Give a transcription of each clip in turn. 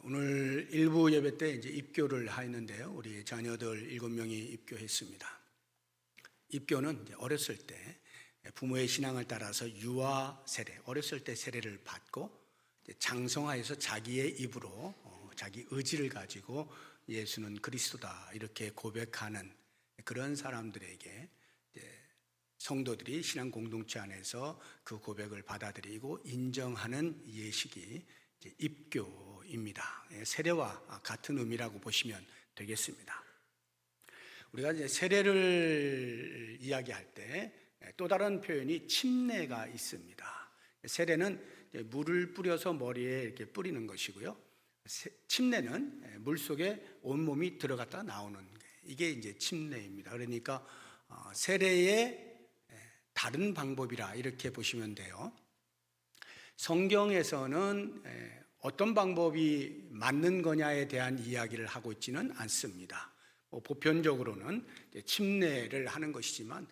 오늘 일부 예배 때 이제 입교를 하였는데요. 우리 자녀들 7명이 입교했습니다. 입교는 이제 어렸을 때 부모의 신앙을 따라서 유아 세례, 어렸을 때 세례를 받고 장성하여서 자기의 입으로 자기 의지를 가지고 예수는 그리스도다 이렇게 고백하는 그런 사람들에게 성도들이 신앙 공동체 안에서 그 고백을 받아들이고 인정하는 예식이 입교입니다. 세례와 같은 의미라고 보시면 되겠습니다. 우리가 이제 세례를 이야기할 때 또 다른 표현이 침례가 있습니다. 세례는 물을 뿌려서 머리에 이렇게 뿌리는 것이고요. 침례는 물 속에 온몸이 들어갔다 나오는 이게 이제 침례입니다. 그러니까 세례의 다른 방법이라 이렇게 보시면 돼요. 성경에서는 어떤 방법이 맞는 거냐에 대한 이야기를 하고 있지는 않습니다. 보편적으로는 침례를 하는 것이지만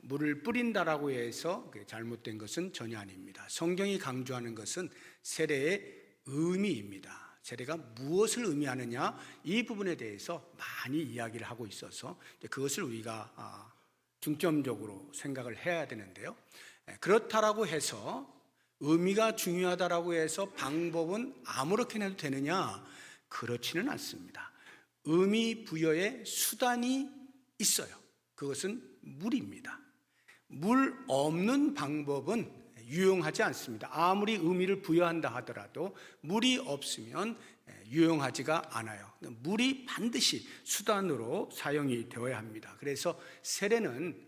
물을 뿌린다라고 해서 잘못된 것은 전혀 아닙니다. 성경이 강조하는 것은 세례의 의미입니다. 세례가 무엇을 의미하느냐 이 부분에 대해서 많이 이야기를 하고 있어서 그것을 우리가 중점적으로 생각을 해야 되는데요. 그렇다라고 해서 의미가 중요하다라고 해서 방법은 아무렇게나 해도 되느냐? 그렇지는 않습니다. 의미 부여의 수단이 있어요. 그것은 물입니다. 물 없는 방법은 유용하지 않습니다. 아무리 의미를 부여한다 하더라도 물이 없으면 유용하지가 않아요. 물이 반드시 수단으로 사용이 되어야 합니다. 그래서 세례는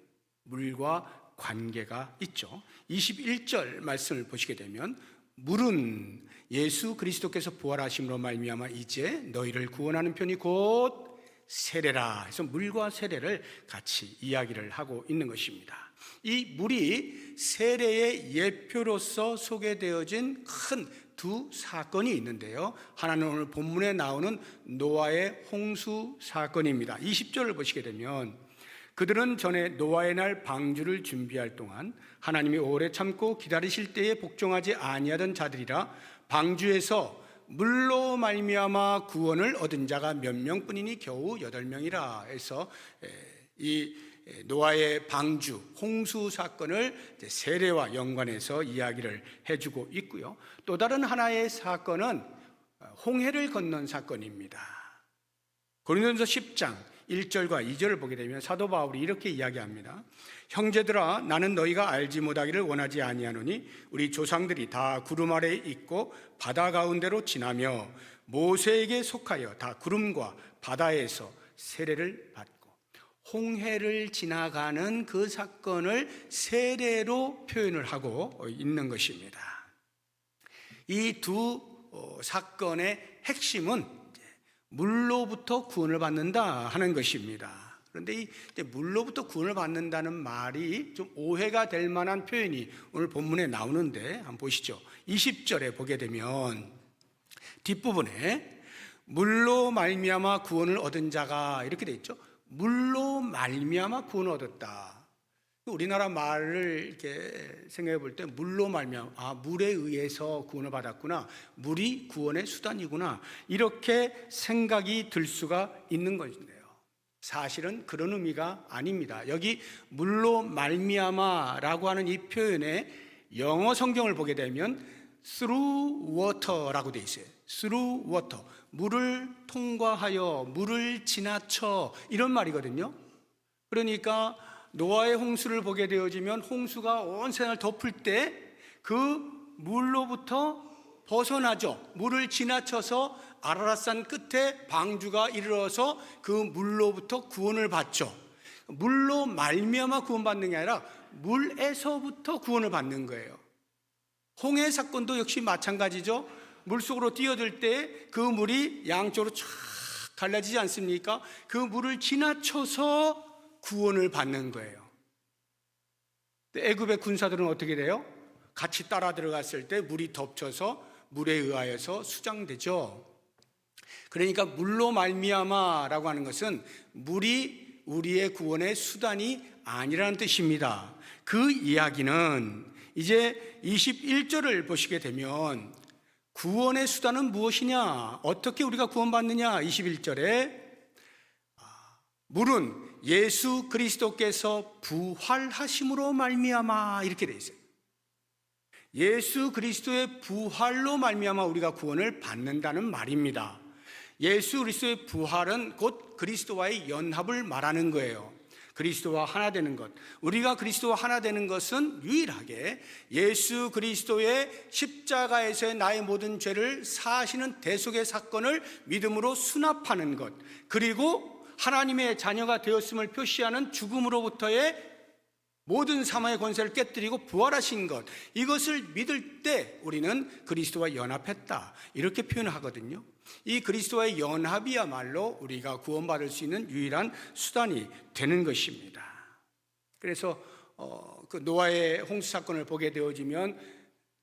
물과 관계가 있죠. 21절 말씀을 보시게 되면 물은 예수 그리스도께서 부활하심으로 말미암아 이제 너희를 구원하는 편이 곧 세례라 해서 물과 세례를 같이 이야기를 하고 있는 것입니다. 이 물이 세례의 예표로서 소개되어진 큰 두 사건이 있는데요. 하나는 오늘 본문에 나오는 노아의 홍수 사건입니다. 20절을 보시게 되면 그들은 전에 노아의 날 방주를 준비할 동안 하나님이 오래 참고 기다리실 때에 복종하지 아니하던 자들이라 방주에서 물로 말미암아 구원을 얻은 자가 몇 명뿐이니 겨우 8명이라 해서 이 노아의 방주 홍수 사건을 세례와 연관해서 이야기를 해주고 있고요. 또 다른 하나의 사건은 홍해를 건넌 사건입니다. 고린도전서 10장 1절과 2절을 보게 되면 사도 바울이 이렇게 이야기합니다. 형제들아 나는 너희가 알지 못하기를 원하지 아니하노니 우리 조상들이 다 구름 아래에 있고 바다 가운데로 지나며 모세에게 속하여 다 구름과 바다에서 세례를 받고 홍해를 지나가는 그 사건을 세례로 표현을 하고 있는 것입니다. 이 두 사건의 핵심은 물로부터 구원을 받는다 하는 것입니다. 그런데 이 물로부터 구원을 받는다는 말이 좀 오해가 될 만한 표현이 오늘 본문에 나오는데 한번 보시죠. 20절에 보게 되면 뒷부분에 물로 말미암아 구원을 얻은 자가 이렇게 돼 있죠. 물로 말미암아 구원을 얻었다. 우리나라 말을 이렇게 생각해 볼 때 물로 말미암아 물에 의해서 구원을 받았구나. 물이 구원의 수단이구나. 이렇게 생각이 들 수가 있는 것인데요. 사실은 그런 의미가 아닙니다. 여기 물로 말미암아라고 하는 이 표현의 영어 성경을 보게 되면 through water라고 돼 있어요. through water. 물을 통과하여, 물을 지나쳐 이런 말이거든요. 그러니까 노아의 홍수를 보게 되어지면 홍수가 온 세상을 덮을 때 그 물로부터 벗어나죠. 물을 지나쳐서 아라랏산 끝에 방주가 이르러서 그 물로부터 구원을 받죠. 물로 말미암아 구원받는 게 아니라 물에서부터 구원을 받는 거예요. 홍해 사건도 역시 마찬가지죠. 물속으로 뛰어들 때 그 물이 양쪽으로 쫙 갈라지지 않습니까? 그 물을 지나쳐서 구원을 받는 거예요. 애굽의 군사들은 어떻게 돼요? 같이 따라 들어갔을 때 물이 덮쳐서 물에 의하여서 수장되죠. 그러니까 물로 말미암아라고 하는 것은 물이 우리의 구원의 수단이 아니라는 뜻입니다. 그 이야기는 이제 21절을 보시게 되면 구원의 수단은 무엇이냐? 어떻게 우리가 구원받느냐? 21절에 물은 예수 그리스도께서 부활하심으로 말미암아 이렇게 돼 있어요. 예수 그리스도의 부활로 말미암아 우리가 구원을 받는다는 말입니다. 예수 그리스도의 부활은 곧 그리스도와의 연합을 말하는 거예요. 그리스도와 하나 되는 것. 우리가 그리스도와 하나 되는 것은 유일하게 예수 그리스도의 십자가에서의 나의 모든 죄를 사하시는 대속의 사건을 믿음으로 수납하는 것, 그리고 하나님의 자녀가 되었음을 표시하는 죽음으로부터의 모든 사망의 권세를 깨뜨리고 부활하신 것, 이것을 믿을 때 우리는 그리스도와 연합했다, 이렇게 표현하거든요. 이 그리스도와의 연합이야말로 우리가 구원받을 수 있는 유일한 수단이 되는 것입니다. 그래서 그 노아의 홍수 사건을 보게 되어지면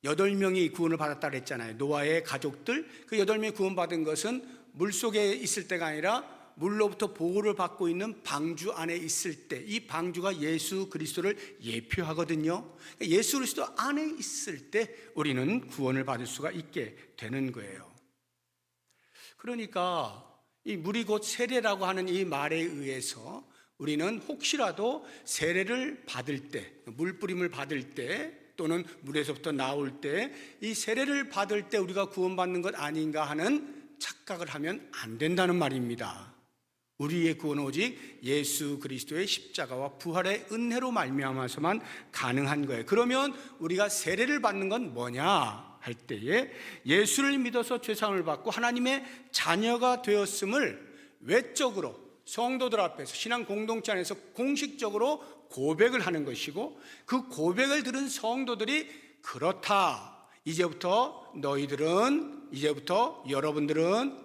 8명이 구원을 받았다 그랬잖아요. 노아의 가족들, 그 8명이 구원받은 것은 물속에 있을 때가 아니라 물로부터 보호를 받고 있는 방주 안에 있을 때, 이 방주가 예수 그리스도를 예표하거든요. 예수 그리스도 안에 있을 때 우리는 구원을 받을 수가 있게 되는 거예요. 그러니까 이 물이 곧 세례라고 하는 이 말에 의해서 우리는 혹시라도 세례를 받을 때, 물뿌림을 받을 때, 또는 물에서부터 나올 때, 이 세례를 받을 때 우리가 구원받는 것 아닌가 하는 착각을 하면 안 된다는 말입니다. 우리의 구원은 오직 예수 그리스도의 십자가와 부활의 은혜로 말미암아서만 가능한 거예요. 그러면 우리가 세례를 받는 건 뭐냐 할 때에 예수를 믿어서 죄사함을 받고 하나님의 자녀가 되었음을 외적으로 성도들 앞에서, 신앙 공동체 안에서 공식적으로 고백을 하는 것이고, 그 고백을 들은 성도들이 그렇다, 이제부터 너희들은, 이제부터 여러분들은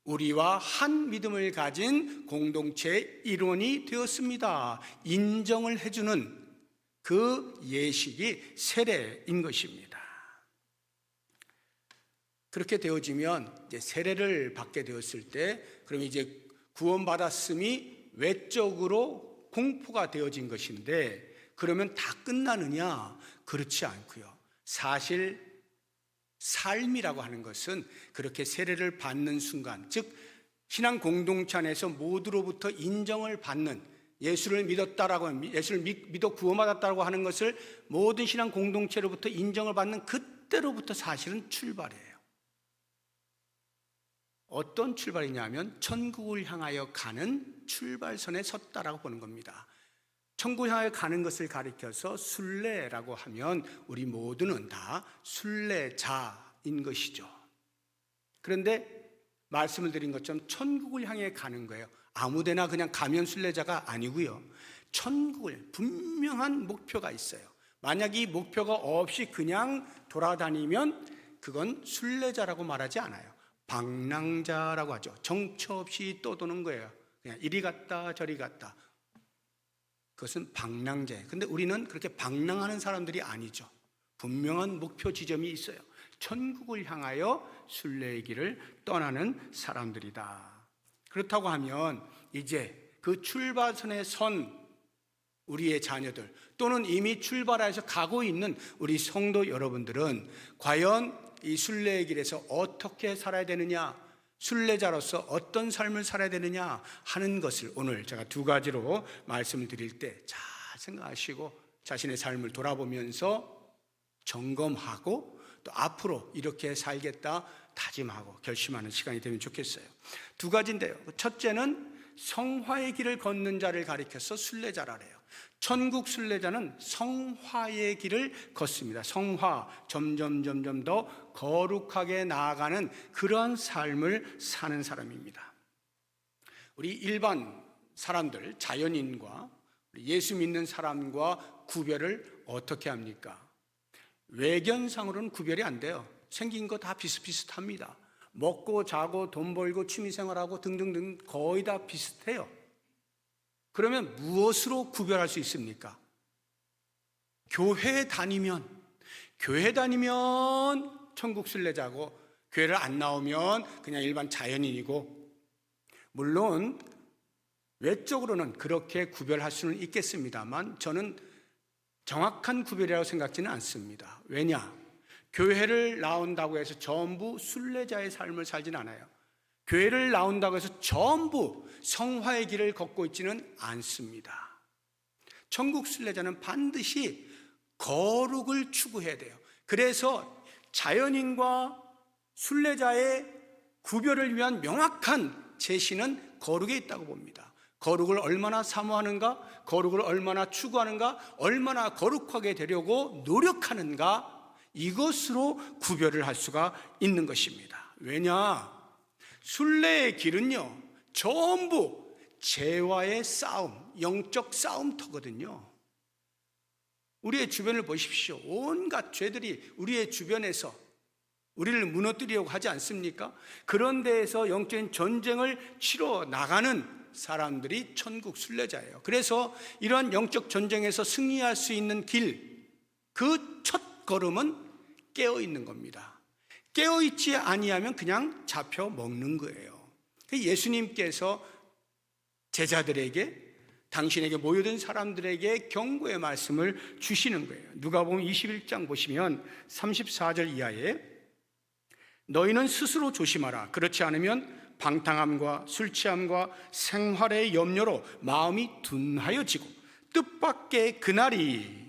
우리와 한 믿음을 가진 공동체의 일원이 되었습니다, 인정을 해주는 그 예식이 세례인 것입니다. 그렇게 되어지면 이제 세례를 받게 되었을 때, 그럼 이제 구원받았음이 외적으로 공포가 되어진 것인데, 그러면 다 끝나느냐? 그렇지 않고요. 사실 삶이라고 하는 것은 그렇게 세례를 받는 순간, 즉 신앙 공동체 안에서 모두로부터 인정을 받는, 예수를 믿었다라고, 예수를 믿어 구원받았다고 하는 것을 모든 신앙 공동체로부터 인정을 받는 그때로부터 사실은 출발이에요. 어떤 출발이냐면 천국을 향하여 가는 출발선에 섰다라고 보는 겁니다. 천국을 향하여 가는 것을 가리켜서 순례라고 하면 우리 모두는 다 순례자인 것이죠. 그런데 말씀을 드린 것처럼 천국을 향해 가는 거예요. 아무데나 그냥 가면 순례자가 아니고요. 천국을, 분명한 목표가 있어요. 만약 이 목표가 없이 그냥 돌아다니면 그건 순례자라고 말하지 않아요. 방랑자라고 하죠. 정처 없이 떠도는 거예요. 그냥 이리 갔다 저리 갔다. 그것은 방랑자예요. 근데 우리는 그렇게 방랑하는 사람들이 아니죠. 분명한 목표 지점이 있어요. 천국을 향하여 순례의 길을 떠나는 사람들이다. 그렇다고 하면 이제 그 출발선에 선 우리의 자녀들, 또는 이미 출발해서 가고 있는 우리 성도 여러분들은 과연 이 순례의 길에서 어떻게 살아야 되느냐, 순례자로서 어떤 삶을 살아야 되느냐 하는 것을 오늘 제가 2가지로 말씀을 드릴 때 잘 생각하시고 자신의 삶을 돌아보면서 점검하고 또 앞으로 이렇게 살겠다 다짐하고 결심하는 시간이 되면 좋겠어요. 2가지인데요. 첫째는 성화의 길을 걷는 자를 가리켜서 순례자라래요. 천국 순례자는 성화의 길을 걷습니다. 성화, 점점 더 거룩하게 나아가는 그런 삶을 사는 사람입니다. 우리 일반 사람들, 자연인과 예수 믿는 사람과 구별을 어떻게 합니까? 외견상으로는 구별이 안 돼요. 생긴 거 다 비슷비슷합니다. 먹고 자고 돈 벌고 취미생활하고 등등등 거의 다 비슷해요. 그러면 무엇으로 구별할 수 있습니까? 교회 다니면 천국 순례자고, 교회를 안 나오면 그냥 일반 자연인이고, 물론 외적으로는 그렇게 구별할 수는 있겠습니다만 저는 정확한 구별이라고 생각지는 않습니다. 왜냐? 교회를 나온다고 해서 전부 순례자의 삶을 살진 않아요. 교회를 나온다고 해서 전부 성화의 길을 걷고 있지는 않습니다. 천국 순례자는 반드시 거룩을 추구해야 돼요. 그래서 자연인과 순례자의 구별을 위한 명확한 제시는 거룩에 있다고 봅니다. 거룩을 얼마나 사모하는가, 거룩을 얼마나 추구하는가, 얼마나 거룩하게 되려고 노력하는가, 이것으로 구별을 할 수가 있는 것입니다. 왜냐? 순례의 길은요, 전부 죄와의 싸움, 영적 싸움터거든요. 우리의 주변을 보십시오. 온갖 죄들이 우리의 주변에서 우리를 무너뜨리려고 하지 않습니까? 그런 데에서 영적인 전쟁을 치러 나가는 사람들이 천국 순례자예요. 그래서 이러한 영적 전쟁에서 승리할 수 있는 길, 그 첫 걸음은 깨어있는 겁니다. 깨어있지 아니하면 그냥 잡혀 먹는 거예요. 예수님께서 제자들에게, 당신에게 모여든 사람들에게 경고의 말씀을 주시는 거예요. 누가복음 21장 보시면 34절 이하에 너희는 스스로 조심하라. 그렇지 않으면 방탕함과 술취함과 생활의 염려로 마음이 둔하여지고 뜻밖의 그날이,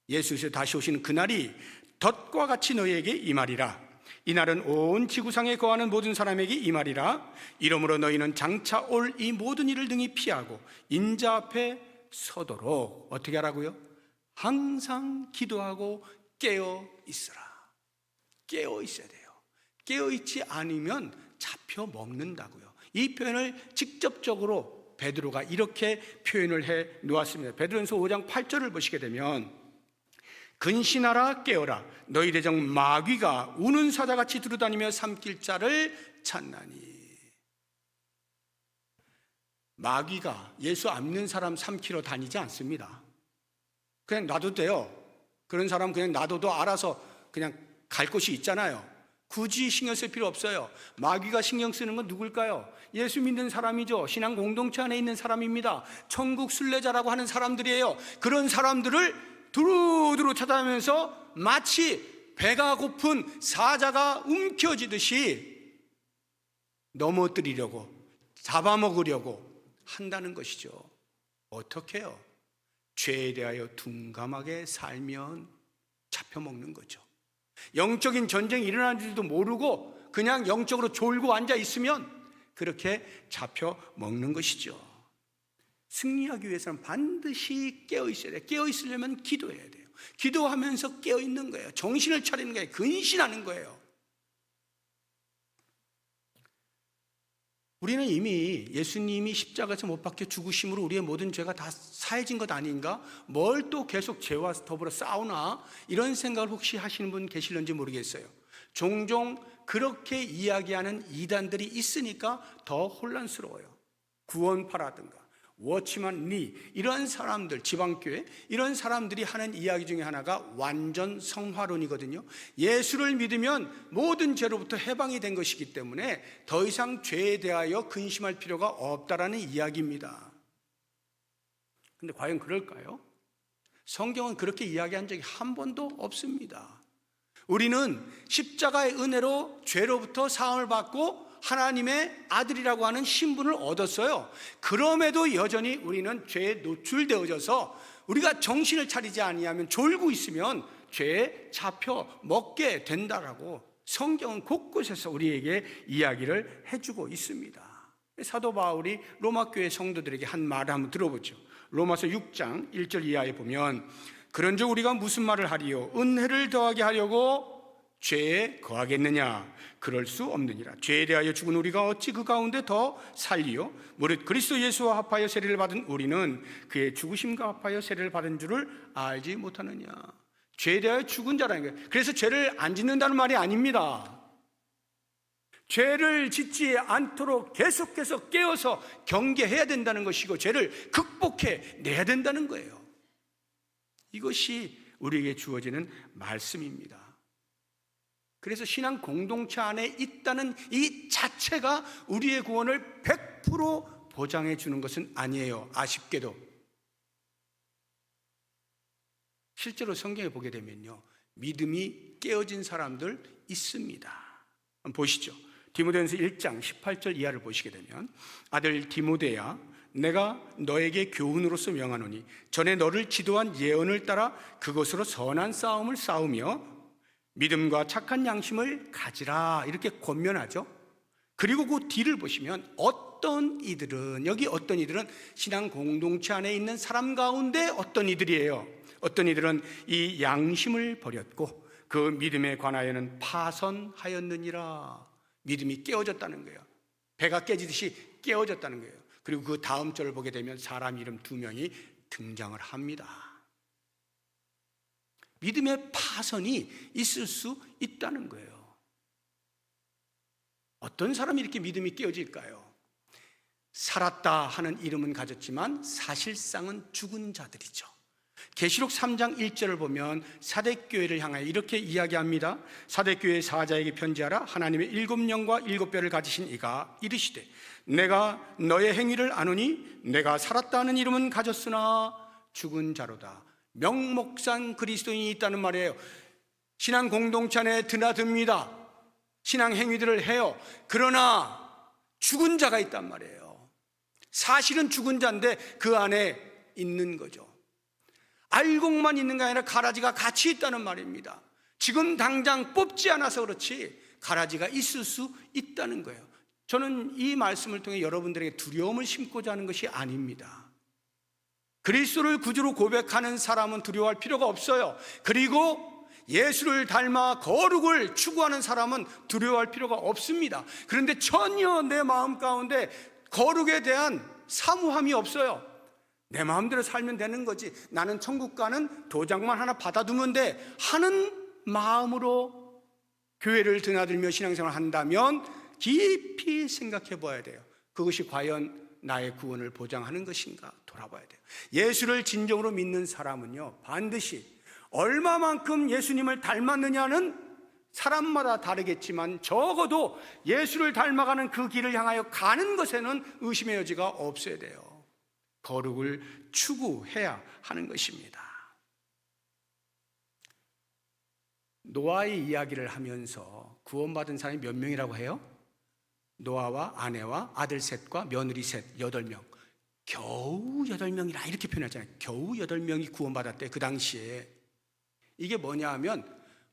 예수께서 다시 오시는 그날이 덫과 같이 너희에게 임하리라. 이날은 온 지구상에 거하는 모든 사람에게 임하리라. 이러므로 너희는 장차 올 이 모든 일을 등이 피하고 인자 앞에 서도록 어떻게 하라고요? 항상 기도하고 깨어 있으라. 깨어 있어야 돼요. 깨어 있지 않으면 잡혀 먹는다고요. 이 표현을 직접적으로 베드로가 이렇게 표현을 해 놓았습니다. 베드로전서 5장 8절을 보시게 되면 근신하라, 깨어라. 너희 대적 마귀가 우는 사자같이 두루다니며 삼킬 자를 찾나니. 마귀가 예수 안 믿는 사람 삼키러 다니지 않습니다. 그냥 놔도 돼요. 그런 사람 그냥 놔둬도 알아서 그냥 갈 곳이 있잖아요. 굳이 신경 쓸 필요 없어요. 마귀가 신경 쓰는 건 누굴까요? 예수 믿는 사람이죠. 신앙 공동체 안에 있는 사람입니다. 천국 순례자라고 하는 사람들이에요. 그런 사람들을 두루두루 찾아가면서 마치 배가 고픈 사자가 움켜쥐듯이 넘어뜨리려고, 잡아먹으려고 한다는 것이죠. 어떻게 해요? 죄에 대하여 둔감하게 살면 잡혀먹는 거죠. 영적인 전쟁이 일어나는 줄도 모르고 그냥 영적으로 졸고 앉아 있으면 그렇게 잡혀먹는 것이죠. 승리하기 위해서는 반드시 깨어 있어야 돼요. 깨어 있으려면 기도해야 돼요. 기도하면서 깨어 있는 거예요. 정신을 차리는 거예요. 근신하는 거예요. 우리는 이미 예수님이 십자가에서 못 박혀 죽으심으로 우리의 모든 죄가 다 사해진 것 아닌가? 뭘 또 계속 죄와 더불어 싸우나? 이런 생각을 혹시 하시는 분 계실는지 모르겠어요. 종종 그렇게 이야기하는 이단들이 있으니까 더 혼란스러워요. 구원파라든가 워치만 리, 이런 사람들, 지방교회 이런 사람들이 하는 이야기 중에 하나가 완전 성화론이거든요. 예수를 믿으면 모든 죄로부터 해방이 된 것이기 때문에 더 이상 죄에 대하여 근심할 필요가 없다라는 이야기입니다. 근데 과연 그럴까요? 성경은 그렇게 이야기한 적이 한 번도 없습니다. 우리는 십자가의 은혜로 죄로부터 사함을 받고 하나님의 아들이라고 하는 신분을 얻었어요. 그럼에도 여전히 우리는 죄에 노출되어져서 우리가 정신을 차리지 아니하면, 졸고 있으면 죄에 잡혀 먹게 된다라고 성경은 곳곳에서 우리에게 이야기를 해주고 있습니다. 사도 바울이 로마 교회 성도들에게 한 말을 한번 들어보죠. 로마서 6장 1절 이하에 보면 그런즉 우리가 무슨 말을 하리요? 은혜를 더하게 하려고 죄에 거하겠느냐? 그럴 수 없느니라. 죄에 대하여 죽은 우리가 어찌 그 가운데 더 살리요? 무릇 그리스도 예수와 합하여 세례를 받은 우리는 그의 죽으심과 합하여 세례를 받은 줄을 알지 못하느냐? 죄에 대하여 죽은 자라는 거예요. 그래서 죄를 안 짓는다는 말이 아닙니다. 죄를 짓지 않도록 계속해서 깨어서 경계해야 된다는 것이고 죄를 극복해 내야 된다는 거예요. 이것이 우리에게 주어지는 말씀입니다. 그래서 신앙 공동체 안에 있다는 이 자체가 우리의 구원을 100% 보장해 주는 것은 아니에요. 아쉽게도. 실제로 성경에 보게 되면요, 믿음이 깨어진 사람들 있습니다. 한번 보시죠. 디모데전서 1장 18절 이하를 보시게 되면, 아들 디모데야, 내가 너에게 교훈으로서 명하노니 전에 너를 지도한 예언을 따라 그것으로 선한 싸움을 싸우며 믿음과 착한 양심을 가지라, 이렇게 권면하죠. 그리고 그 뒤를 보시면 여기 어떤 이들은 신앙 공동체 안에 있는 사람 가운데 어떤 이들이에요. 어떤 이들은 이 양심을 버렸고 그 믿음에 관하여는 파선하였느니라. 믿음이 깨어졌다는 거예요. 배가 깨지듯이 깨어졌다는 거예요. 그리고 그 다음 절을 보게 되면 사람 이름 2명이 등장을 합니다. 믿음의 파선이 있을 수 있다는 거예요. 어떤 사람이 이렇게 믿음이 깨어질까요? 살았다 하는 이름은 가졌지만 사실상은 죽은 자들이죠. 계시록 3장 1절을 보면 사대교회를 향하여 이렇게 이야기합니다. 사대교회 사자에게 편지하라. 하나님의 7영과 7뼈를 가지신 이가 이르시되 내가 너의 행위를 아노니 내가 살았다 하는 이름은 가졌으나 죽은 자로다. 명목상 그리스도인이 있다는 말이에요. 신앙 공동체 안에 드나듭니다. 신앙 행위들을 해요. 그러나 죽은 자가 있단 말이에요. 사실은 죽은 자인데 그 안에 있는 거죠. 알고만 있는 게 아니라 가라지가 같이 있다는 말입니다. 지금 당장 뽑지 않아서 그렇지 가라지가 있을 수 있다는 거예요. 저는 이 말씀을 통해 여러분들에게 두려움을 심고자 하는 것이 아닙니다. 그리스도를 구주로 고백하는 사람은 두려워할 필요가 없어요. 그리고 예수를 닮아 거룩을 추구하는 사람은 두려워할 필요가 없습니다. 그런데 전혀 내 마음 가운데 거룩에 대한 사무함이 없어요. 내 마음대로 살면 되는 거지, 나는 천국 가는 도장만 하나 받아두면 돼 하는 마음으로 교회를 드나들며 신앙생활을 한다면 깊이 생각해 봐야 돼요. 그것이 과연 나의 구원을 보장하는 것인가 돌아봐야 돼요. 예수를 진정으로 믿는 사람은요, 반드시 얼마만큼 예수님을 닮았느냐는 사람마다 다르겠지만 적어도 예수를 닮아가는 그 길을 향하여 가는 것에는 의심의 여지가 없어야 돼요. 거룩을 추구해야 하는 것입니다. 노아의 이야기를 하면서 구원받은 사람이 몇 명이라고 해요? 노아와 아내와 아들 셋과 며느리 셋, 8명. 겨우 8명이라 이렇게 표현하잖아요. 겨우 8명이 구원받았대. 그 당시에. 이게 뭐냐 하면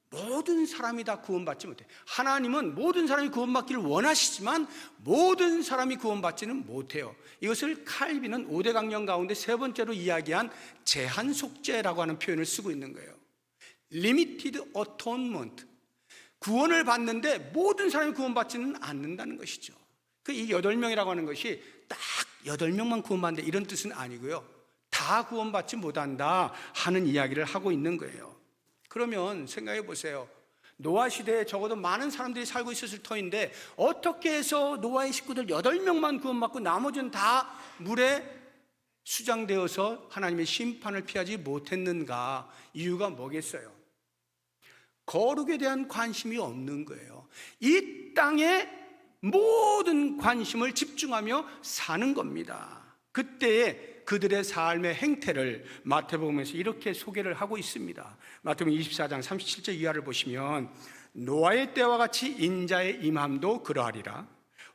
모든 사람이 다 구원받지 못해. 하나님은 모든 사람이 구원받기를 원하시지만 모든 사람이 구원받지는 못해요. 이것을 칼빈은 5대 강령 가운데 세 번째로 이야기한 제한속죄라고 하는 표현을 쓰고 있는 거예요. Limited Atonement. 구원을 받는데 모든 사람이 구원받지는 않는다는 것이죠. 이 8명이라고 하는 것이 딱 8명만 구원받는다 이런 뜻은 아니고요. 다 구원받지 못한다 하는 이야기를 하고 있는 거예요. 그러면 생각해 보세요. 노아 시대에 적어도 많은 사람들이 살고 있었을 터인데 어떻게 해서 노아의 식구들 8명만 구원받고 나머지는 다 물에 수장되어서 하나님의 심판을 피하지 못했는가? 이유가 뭐겠어요? 거룩에 대한 관심이 없는 거예요. 이 땅에 모든 관심을 집중하며 사는 겁니다. 그때에 그들의 삶의 행태를 마태복음에서 이렇게 소개를 하고 있습니다. 마태복음 24장 37절 이하를 보시면 노아의 때와 같이 인자의 임함도 그러하리라.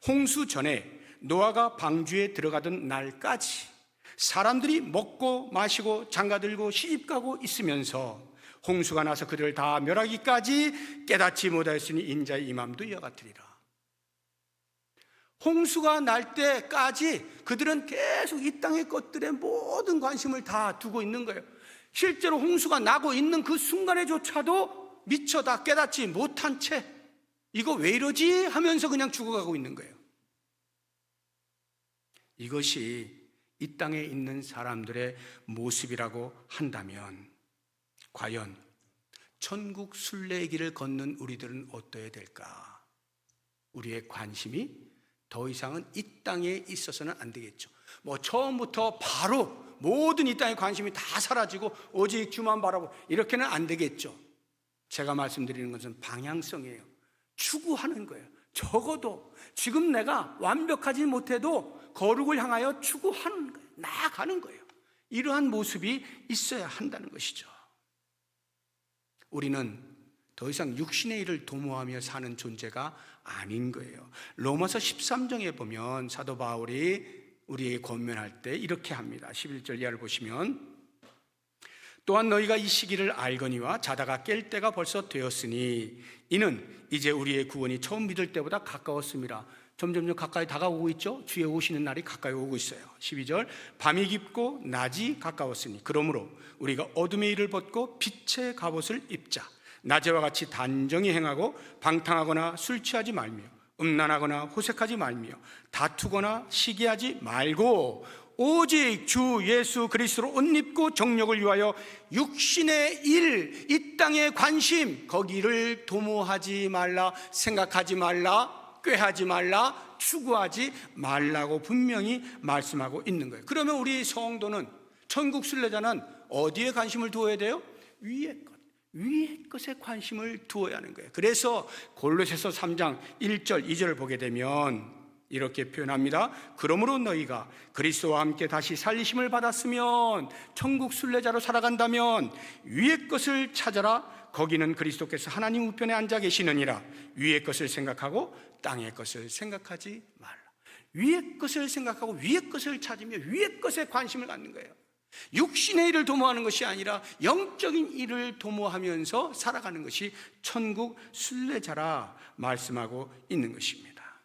홍수 전에 노아가 방주에 들어가던 날까지 사람들이 먹고 마시고 장가들고 시집가고 있으면서 홍수가 나서 그들을 다 멸하기까지 깨닫지 못하였으니 인자의 임함도 이와 같으리라. 홍수가 날 때까지 그들은 계속 이 땅의 것들에 모든 관심을 다 두고 있는 거예요. 실제로 홍수가 나고 있는 그 순간에조차도 미처 다 깨닫지 못한 채 이거 왜 이러지 하면서 그냥 죽어가고 있는 거예요. 이것이 이 땅에 있는 사람들의 모습이라고 한다면 과연 천국 순례의 길을 걷는 우리들은 어떠해야 될까? 우리의 관심이 더 이상은 이 땅에 있어서는 안 되겠죠. 처음부터 바로 모든 이 땅의 관심이 다 사라지고 오직 주만 바라보고 이렇게는 안 되겠죠. 제가 말씀드리는 것은 방향성이에요. 추구하는 거예요. 적어도 지금 내가 완벽하지 못해도 거룩을 향하여 추구하는 거예요. 나아가는 거예요. 이러한 모습이 있어야 한다는 것이죠. 우리는 더 이상 육신의 일을 도모하며 사는 존재가 아닌 거예요. 로마서 13장에 보면 사도 바울이 우리에게 권면할 때 이렇게 합니다. 11절 이하를 보시면, 또한 너희가 이 시기를 알거니와 자다가 깰 때가 벌써 되었으니 이는 이제 우리의 구원이 처음 믿을 때보다 가까웠습니다. 점점 가까이 다가오고 있죠. 주의 오시는 날이 가까이 오고 있어요. 12절, 밤이 깊고 낮이 가까웠으니 그러므로 우리가 어둠의 일을 벗고 빛의 갑옷을 입자. 낮에와 같이 단정히 행하고 방탕하거나 술 취하지 말며 음란하거나 호색하지 말며 다투거나 시기하지 말고 오직 주 예수 그리스도로 옷 입고 정욕을 위하여 육신의 일, 이 땅의 관심, 거기를 도모하지 말라, 생각하지 말라, 꾀하지 말라, 추구하지 말라고 분명히 말씀하고 있는 거예요. 그러면 우리 성도는, 천국 순례자는 어디에 관심을 두어야 돼요? 위의 것, 위의 것에 관심을 두어야 하는 거예요. 그래서 골로새서 3장 1절 2절을 보게 되면 이렇게 표현합니다. 그러므로 너희가 그리스도와 함께 다시 살리심을 받았으면, 천국 순례자로 살아간다면 위의 것을 찾아라. 거기는 그리스도께서 하나님 우편에 앉아 계시느니라. 위의 것을 생각하고 땅의 것을 생각하지 말라. 위의 것을 생각하고 위의 것을 찾으며 위의 것에 관심을 갖는 거예요. 육신의 일을 도모하는 것이 아니라 영적인 일을 도모하면서 살아가는 것이 천국 순례자라 말씀하고 있는 것입니다.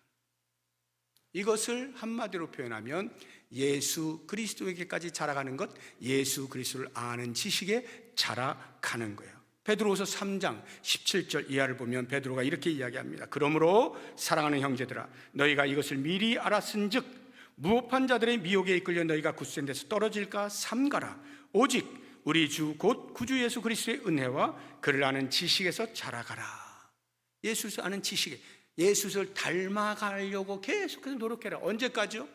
이것을 한마디로 표현하면 예수 그리스도에게까지 자라가는 것, 예수 그리스도를 아는 지식에 자라가는 거예요. 베드로후서 3장 17절 이하를 보면 베드로가 이렇게 이야기합니다. 그러므로 사랑하는 형제들아, 너희가 이것을 미리 알았은즉 무법한 자들의 미혹에 이끌려 너희가 굳센 데서 떨어질까 삼가라. 오직 우리 주 곧 구주 예수 그리스도의 은혜와 그를 아는 지식에서 자라가라. 예수를 아는 지식에, 예수를 닮아가려고 계속해서 노력해라. 언제까지요?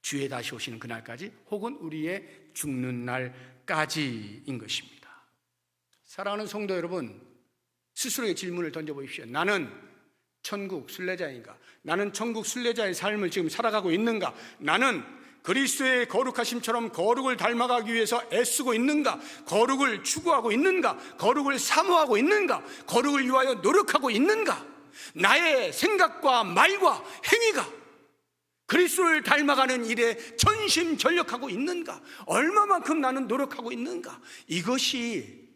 주의 다시 오시는 그날까지, 혹은 우리의 죽는 날까지인 것입니다. 사랑하는 성도 여러분, 스스로의 질문을 던져보십시오. 나는 천국 순례자인가? 나는 천국 순례자의 삶을 지금 살아가고 있는가? 나는 그리스도의 거룩하심처럼 거룩을 닮아가기 위해서 애쓰고 있는가? 거룩을 추구하고 있는가? 거룩을 사모하고 있는가? 거룩을 위하여 노력하고 있는가? 나의 생각과 말과 행위가 그리스도를 닮아가는 일에 전심전력하고 있는가? 얼마만큼 나는 노력하고 있는가? 이것이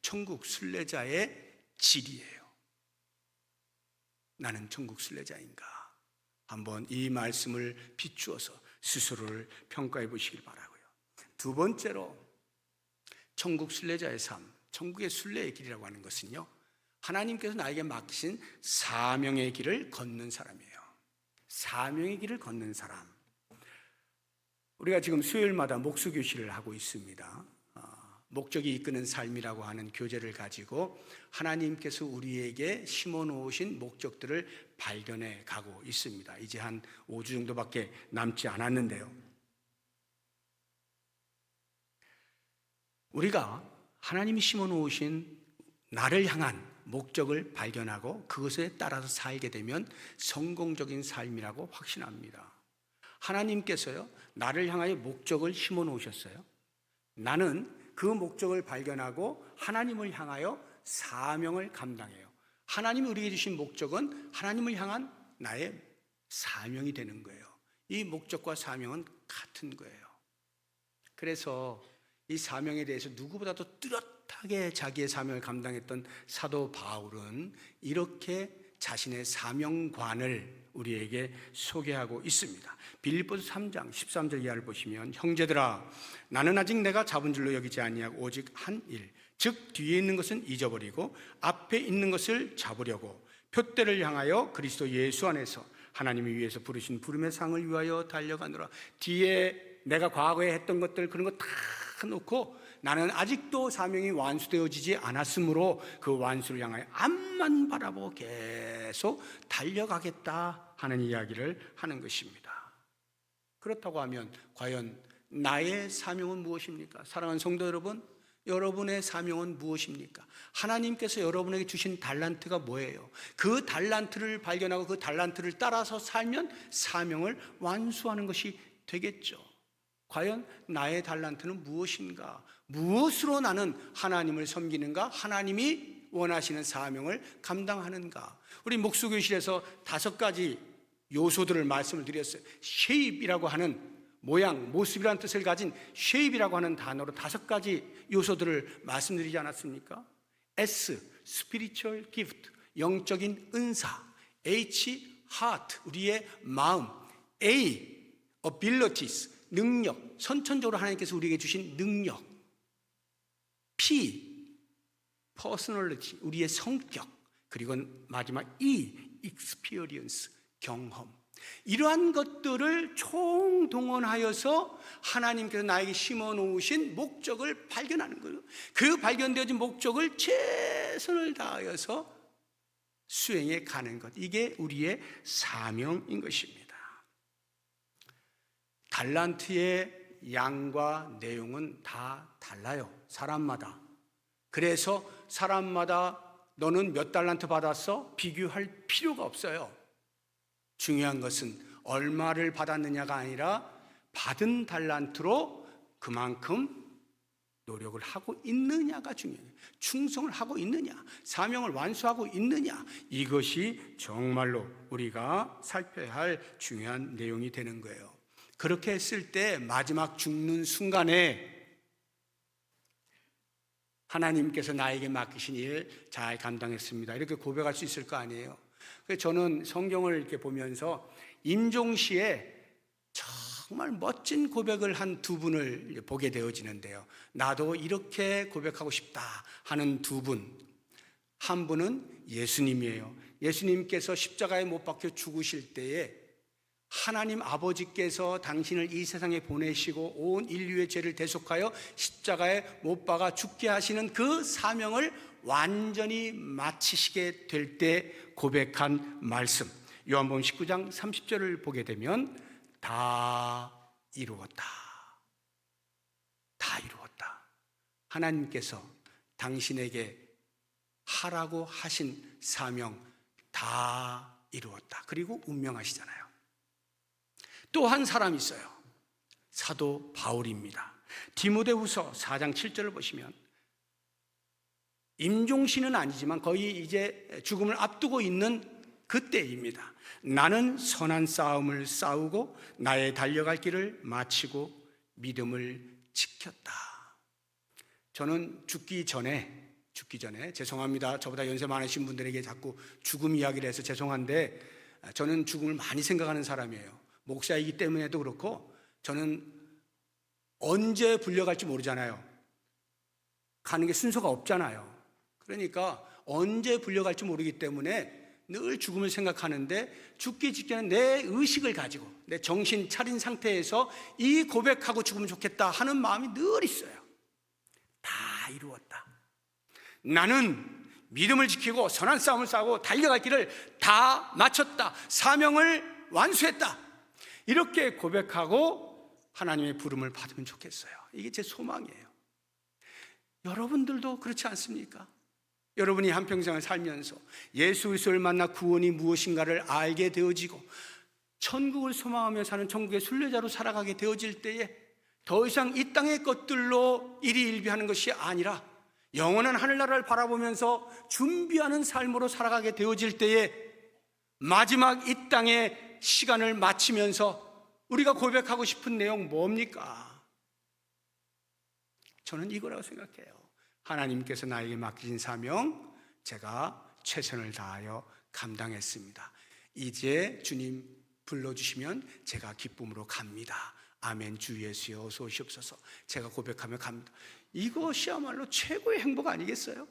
천국 순례자의 질이에요. 나는 천국 순례자인가? 한번 이 말씀을 비추어서 스스로를 평가해 보시길 바라고요. 두 번째로, 천국 순례자의 삶, 천국의 순례의 길이라고 하는 것은요, 하나님께서 나에게 맡기신 사명의 길을 걷는 사람이에요. 사명의 길을 걷는 사람. 우리가 지금 수요일마다 목수교실을 하고 있습니다. 목적이 이끄는 삶이라고 하는 교재를 가지고 하나님께서 우리에게 심어놓으신 목적들을 발견해 가고 있습니다. 이제 한 5주 정도밖에 남지 않았는데요, 우리가 하나님이 심어놓으신 나를 향한 목적을 발견하고 그것에 따라서 살게 되면 성공적인 삶이라고 확신합니다. 하나님께서요, 나를 향하여 목적을 심어놓으셨어요. 나는 그 목적을 발견하고 하나님을 향하여 사명을 감당해요. 하나님이 우리에게 주신 목적은 하나님을 향한 나의 사명이 되는 거예요. 이 목적과 사명은 같은 거예요. 그래서 이 사명에 대해서 누구보다도 뚜렷하게 자기의 사명을 감당했던 사도 바울은 이렇게 자신의 사명관을 우리에게 소개하고 있습니다. 빌립보서 3장 13절 이하를 보시면, 형제들아, 나는 아직 내가 잡은 줄로 여기지 아니하고 오직 한 일, 즉 뒤에 있는 것은 잊어버리고 앞에 있는 것을 잡으려고 표대를 향하여 그리스도 예수 안에서 하나님이 위해서 부르신 부름의 상을 위하여 달려가노라. 뒤에 내가 과거에 했던 것들, 그런 거 다 놓고 나는 아직도 사명이 완수되어지지 않았으므로 그 완수를 향하여 앞만 바라보고 계속 달려가겠다 하는 이야기를 하는 것입니다. 그렇다고 하면 과연 나의 사명은 무엇입니까? 사랑하는 성도 여러분, 여러분의 사명은 무엇입니까? 하나님께서 여러분에게 주신 달란트가 뭐예요? 그 달란트를 발견하고 그 달란트를 따라서 살면 사명을 완수하는 것이 되겠죠. 과연 나의 달란트는 무엇인가? 무엇으로 나는 하나님을 섬기는가? 하나님이 원하시는 사명을 감당하는가? 우리 목수교실에서 5가지 요소들을 말씀을 드렸어요. shape이라고 하는 모양, 모습이라는 뜻을 가진 shape이라고 하는 단어로 5가지 요소들을 말씀드리지 않았습니까? S, spiritual gift, 영적인 은사. H, heart, 우리의 마음. A, abilities, 능력, 선천적으로 하나님께서 우리에게 주신 능력. P, personality, 우리의 성격. 그리고 마지막 E, experience, 경험. 이러한 것들을 총동원하여서 하나님께서 나에게 심어놓으신 목적을 발견하는 거예요. 그 발견되어진 목적을 최선을 다하여서 수행해 가는 것, 이게 우리의 사명인 것입니다. 달란트의 양과 내용은 다 달라요, 사람마다. 그래서 사람마다 너는 몇 달란트 받았어? 비교할 필요가 없어요. 중요한 것은 얼마를 받았느냐가 아니라 받은 달란트로 그만큼 노력을 하고 있느냐가 중요해요. 충성을 하고 있느냐, 사명을 완수하고 있느냐, 이것이 정말로 우리가 살펴야 할 중요한 내용이 되는 거예요. 그렇게 했을 때 마지막 죽는 순간에 하나님께서 나에게 맡기신 일 잘 감당했습니다, 이렇게 고백할 수 있을 거 아니에요. 그래서 저는 성경을 이렇게 보면서 임종시에 정말 멋진 고백을 한 2분을 보게 되어지는데요. 나도 이렇게 고백하고 싶다 하는 2분. 한 분은 예수님이에요. 예수님께서 십자가에 못 박혀 죽으실 때에 하나님 아버지께서 당신을 이 세상에 보내시고 온 인류의 죄를 대속하여 십자가에 못 박아 죽게 하시는 그 사명을 완전히 마치시게 될 때 고백한 말씀, 요한복음 19장 30절을 보게 되면 다 이루었다, 다 이루었다. 하나님께서 당신에게 하라고 하신 사명 다 이루었다. 그리고 운명하시잖아요. 또 한 사람이 있어요. 사도 바울입니다. 디모데후서 4장 7절을 보시면 임종시는 아니지만 거의 이제 죽음을 앞두고 있는 그때입니다. 나는 선한 싸움을 싸우고 나의 달려갈 길을 마치고 믿음을 지켰다. 저는 죽기 전에 죄송합니다. 저보다 연세 많으신 분들에게 자꾸 죽음 이야기를 해서 죄송한데, 저는 죽음을 많이 생각하는 사람이에요. 목사이기 때문에도 그렇고, 저는 언제 불려갈지 모르잖아요. 가는 게 순서가 없잖아요. 그러니까 언제 불려갈지 모르기 때문에 늘 죽음을 생각하는데, 죽기 직전에 내 의식을 가지고 내 정신 차린 상태에서 이 고백하고 죽으면 좋겠다 하는 마음이 늘 있어요. 다 이루었다. 나는 믿음을 지키고 선한 싸움을 싸우고 달려갈 길을 다 마쳤다. 사명을 완수했다. 이렇게 고백하고 하나님의 부름을 받으면 좋겠어요. 이게 제 소망이에요. 여러분들도 그렇지 않습니까? 여러분이 한평생을 살면서 예수 그리스도를 만나 구원이 무엇인가를 알게 되어지고 천국을 소망하며 사는 천국의 순례자로 살아가게 되어질 때에 더 이상 이 땅의 것들로 일희일비하는 것이 아니라 영원한 하늘나라를 바라보면서 준비하는 삶으로 살아가게 되어질 때에 마지막 이 땅의 시간을 마치면서 우리가 고백하고 싶은 내용 뭡니까? 저는 이거라고 생각해요. 하나님께서 나에게 맡기신 사명 제가 최선을 다하여 감당했습니다. 이제 주님 불러주시면 제가 기쁨으로 갑니다. 아멘. 주 예수여 어서 오시옵소서. 제가 고백하며 갑니다. 이것이야말로 최고의 행복 아니겠어요?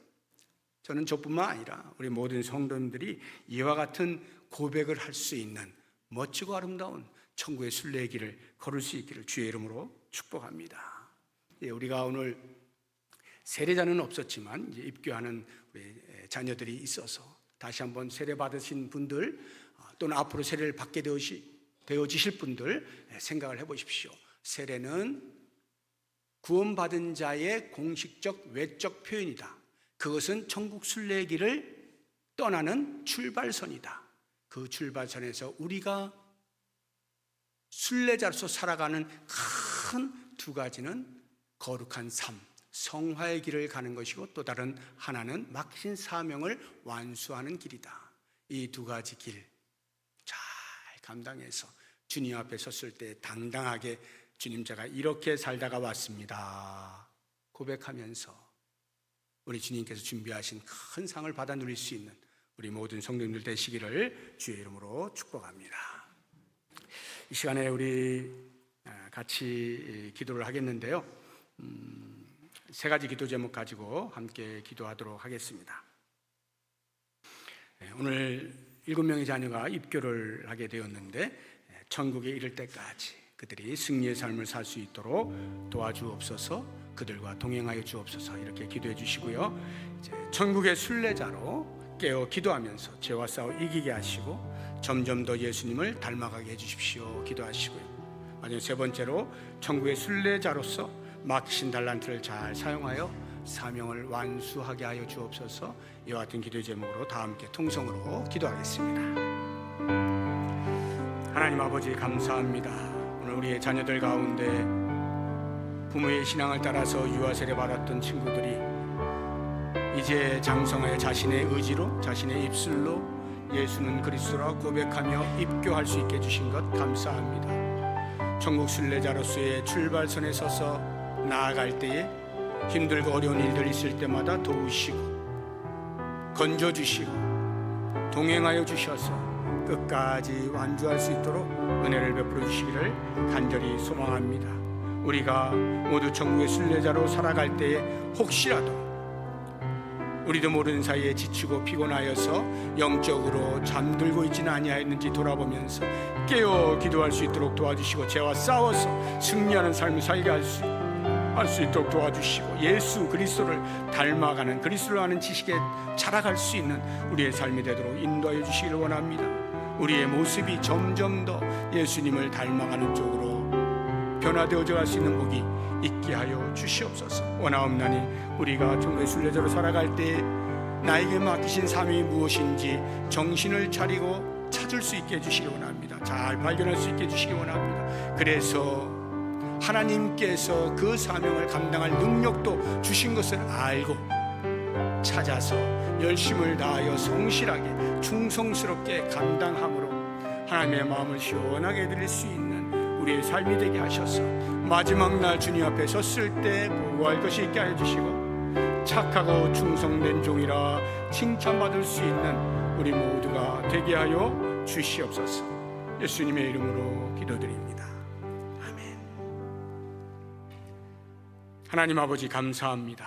저는 저뿐만 아니라 우리 모든 성도님들이 이와 같은 고백을 할 수 있는 멋지고 아름다운 천국의 순례의 길을 걸을 수 있기를 주의 이름으로 축복합니다. 우리가 오늘 세례자는 없었지만 이제 입교하는 우리 자녀들이 있어서 다시 한번 세례 받으신 분들 또는 앞으로 세례를 받게 되어지실 분들 생각을 해보십시오. 세례는 구원받은 자의 공식적 외적 표현이다. 그것은 천국 순례의 길을 떠나는 출발선이다. 그 출발선에서 우리가 순례자로서 살아가는 큰 두 가지는 거룩한 삶, 성화의 길을 가는 것이고, 또 다른 하나는 맡기신 사명을 완수하는 길이다. 이 두 가지 길 잘 감당해서 주님 앞에 섰을 때 당당하게 주님, 제가 이렇게 살다가 왔습니다 고백하면서 우리 주님께서 준비하신 큰 상을 받아 누릴 수 있는 우리 모든 성도님들 되시기를 주의 이름으로 축복합니다. 이 시간에 우리 같이 기도를 하겠는데요, 세 가지 기도 제목 가지고 함께 기도하도록 하겠습니다. 오늘 7명의 자녀가 입교를 하게 되었는데 천국에 이를 때까지 그들이 승리의 삶을 살 수 있도록 도와주옵소서, 그들과 동행하여 주옵소서, 이렇게 기도해 주시고요. 이제 천국의 순례자로 깨어 기도하면서 죄와 싸워 이기게 하시고 점점 더 예수님을 닮아가게 해주십시오 기도하시고요. 마지막 세 번째로 천국의 순례자로서 맡기신 달란트를 잘 사용하여 사명을 완수하게 하여 주옵소서. 이와 같은 기도의 제목으로 다 함께 통성으로 기도하겠습니다. 하나님 아버지, 감사합니다. 오늘 우리의 자녀들 가운데 부모의 신앙을 따라서 유아 세례 받았던 친구들이 이제 장성하여 자신의 의지로, 자신의 입술로 예수는 그리스도라 고백하며 입교할 수 있게 해주신 것 감사합니다. 천국 순례자로서의 출발선에 서서 나아갈 때에 힘들고 어려운 일들이 있을 때마다 도우시고 건져주시고 동행하여 주셔서 끝까지 완주할 수 있도록 은혜를 베풀어 주시기를 간절히 소망합니다. 우리가 모두 천국의 순례자로 살아갈 때에 혹시라도 우리도 모르는 사이에 지치고 피곤하여서 영적으로 잠들고 있지는 아니하였는지 돌아보면서 깨어 기도할 수 있도록 도와주시고 죄와 싸워서 승리하는 삶을 살게 할 수 있도록 도와주시고 예수 그리스도를 닮아가는, 그리스도를 아는 지식에 자라갈 수 있는 우리의 삶이 되도록 인도하여 주시기를 원합니다. 우리의 모습이 점점 더 예수님을 닮아가는 쪽으로 변화되어져 갈 수 있는 복이 있게 하여 주시옵소서. 원하옵나니 우리가 천국의 순례자로 살아갈 때 나에게 맡기신 사명이 무엇인지 정신을 차리고 찾을 수 있게 해주시기 원합니다. 잘 발견할 수 있게 해주시기 원합니다. 그래서 하나님께서 그 사명을 감당할 능력도 주신 것을 알고 찾아서 열심을 다하여 성실하게 충성스럽게 감당함으로 하나님의 마음을 시원하게 해드릴 수 있는 우리의 삶이 되게 하셔서 마지막 날 주님 앞에 섰을 때 보고할 것이 있게 하여 주시고 착하고 충성된 종이라 칭찬받을 수 있는 우리 모두가 되게 하여 주시옵소서. 예수님의 이름으로 기도드립니다. 아멘. 하나님 아버지, 감사합니다.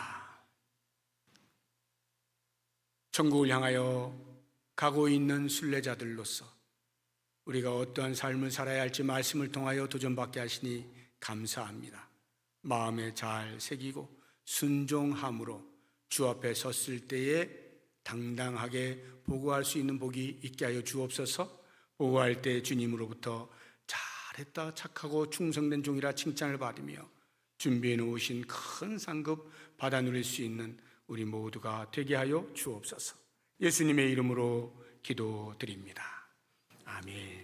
천국을 향하여 가고 있는 순례자들로서 우리가 어떠한 삶을 살아야 할지 말씀을 통하여 도전받게 하시니 감사합니다. 마음에 잘 새기고 순종함으로 주 앞에 섰을 때에 당당하게 보고할 수 있는 복이 있게 하여 주옵소서. 보고할 때 주님으로부터 잘했다, 착하고 충성된 종이라 칭찬을 받으며 준비해 놓으신 큰 상급 받아 누릴 수 있는 우리 모두가 되게 하여 주옵소서. 예수님의 이름으로 기도드립니다. 아멘.